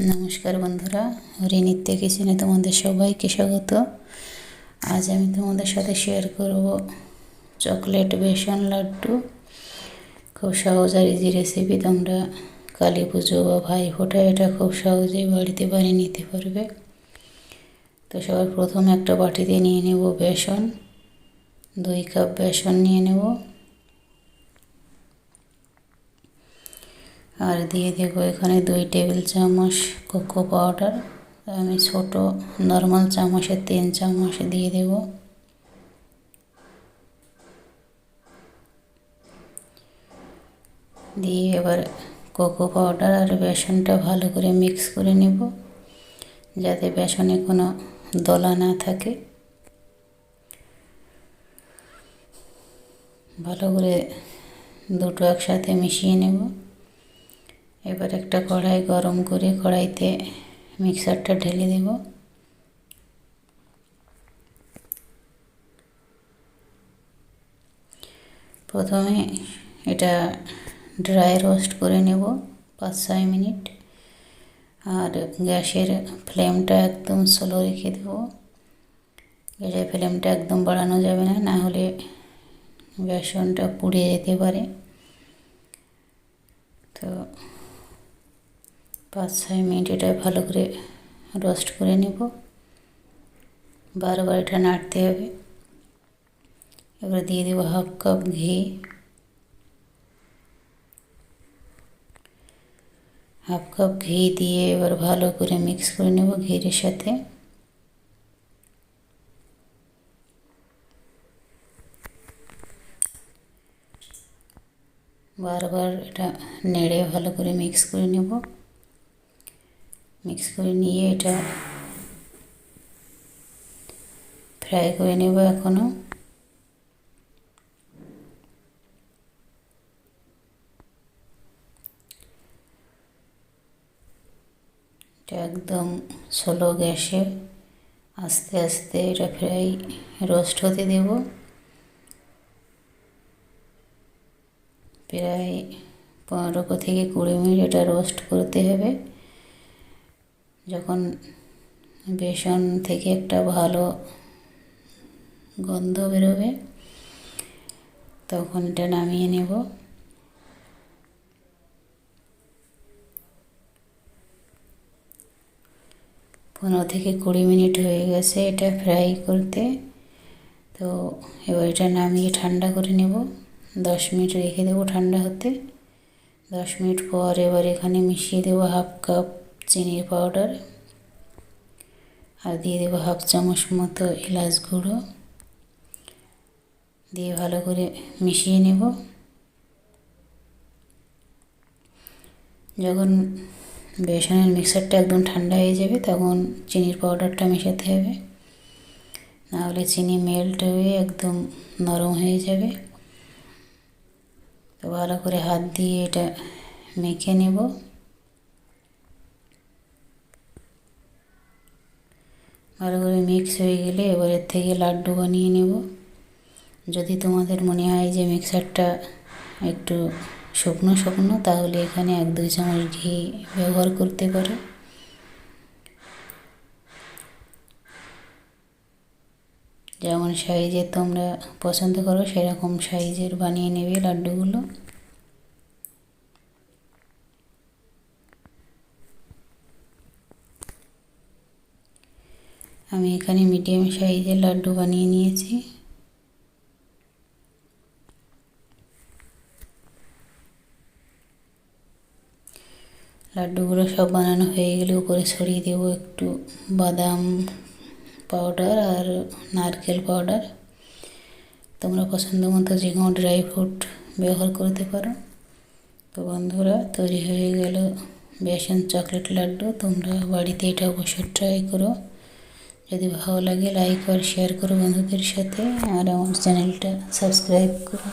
নমস্কার বন্ধুরা, হরিনিত্যা কিচেনে তোমাদের সবাইকে স্বাগত। আজ আমি তোমাদের সাথে শেয়ার করব চকলেট বেসন লাড্ডু। খুব সহজ আর ইজি রেসিপি। তোমরা কালী পুজো বা ভাইফোঁটা এটা খুব সহজেই বাড়িতে বানিয়ে নিতে পারবে। তো সবার প্রথমে একটা বাটিতে নিয়ে নেব বেসন। 2 কাপ বেসন নিয়ে নেব আর দিয়ে দেব এখানে 2 টেবিল চামচ কোকো পাউডার। আমি ছোট নর্মাল চামচে 3 চামচ দিয়ে দেব। দিয়ে এবার কোকো পাউডার আর বেসনটা ভালো করে মিক্স করে নেব, যাতে বেসনে কোনো দলা না থাকে। ভালো করে দুটো একসাথে মিশিয়ে নেব। এবার একটা কড়াই গরম করে কড়াইতে মিক্সারটা ঢেলে দেব। প্রথমে এটা ড্রাই রোস্ট করে নেব 5-6 মিনিট। আর গ্যাসের ফ্লেমটা একদম স্লো রেখে দেব। গ্যাসের ফ্লেমটা একদম বাড়ানো যাবে না, না হলে বেসনটা পুড়ে যেতে পারে। তো 5-6 মিনিট এটা ভালো করে রোস্ট করে নেব। বারবার এটা নাড়তে হবে। এবার দিয়ে দেবো 1/2 কাপ ঘি। 1/2 কাপ ঘি দিয়ে এবার ভালো করে মিক্স করে নেব ঘির সাথে। বারবার এটা নেড়ে ভালো করে মিক্স করে নেব। মিক্স করে নিয়ে এটা ফ্রাই করে নেব। এখনো এটা একদম স্লো গ্যাসে আস্তে আস্তে এটা ফ্রাই রোস্ট হতে দেব। প্রায় 15 থেকে 20 মিনিট এটা রোস্ট করতে হবে। যখন বেসন থেকে একটা ভালো গন্ধ বেরোবে তখন এটা নামিয়ে নেব। পনেরো থেকে 20 মিনিট হয়ে গেছে এটা ফ্রাই করতে। তো এবার এটা নামিয়ে ঠান্ডা করে নেব। 10 মিনিট রেখে দেবো ঠান্ডা হতে। 10 মিনিট পর এবার এখানে মিশিয়ে দেবো 1/2 কাপ চিনির পাউডার আর দিয়ে দেবো 1/2 চামচ মতো এলাচ গুঁড়ো। দিয়ে ভালো করে মিশিয়ে নেব। যখন বেসনের মিক্সারটা একদম ঠান্ডা হয়ে যাবে তখন চিনির পাউডারটা মেশাতে হবে, নাহলে চিনি মেল্ট হয়ে একদম নরম হয়ে যাবে। তো ভালো করে হাত দিয়ে এটা মেখে নেব। ভালো করে মিক্স হয়ে গেলে এবার এর থেকে লাড্ডু বানিয়ে নেব। যদি তোমাদের মনে হয় যে মিক্সারটা একটু শুকনো শুকনো, তাহলে এখানে 1-2 চামচ ঘি ব্যবহার করতে পারো। যেমন সাইজে তোমরা পছন্দ করো সেরকম সাইজের বানিয়ে নেবে লাড্ডুগুলো। আমি এখানে মিডিয়াম সাইজের লাড্ডু বানিয়ে নিয়েছি। লাড্ডুগুলো সব বানানো হয়ে গেলে উপরে ছড়িয়ে দেবো একটু বাদাম পাউডার আর নারকেল পাউডার। তোমরা পছন্দ মতো যে কোনো ড্রাই ফ্রুট ব্যবহার করতে পারো। তো বন্ধুরা, তৈরি হয়ে গেল বেসন চকলেট লাড্ডু। তোমরা বাড়িতে এটা অবশ্যই ট্রাই করো। যদি ভালো লাগে লাইক আর শেয়ার করো বন্ধুদের সাথে, আর আমার চ্যানেলটা সাবস্ক্রাইব করো।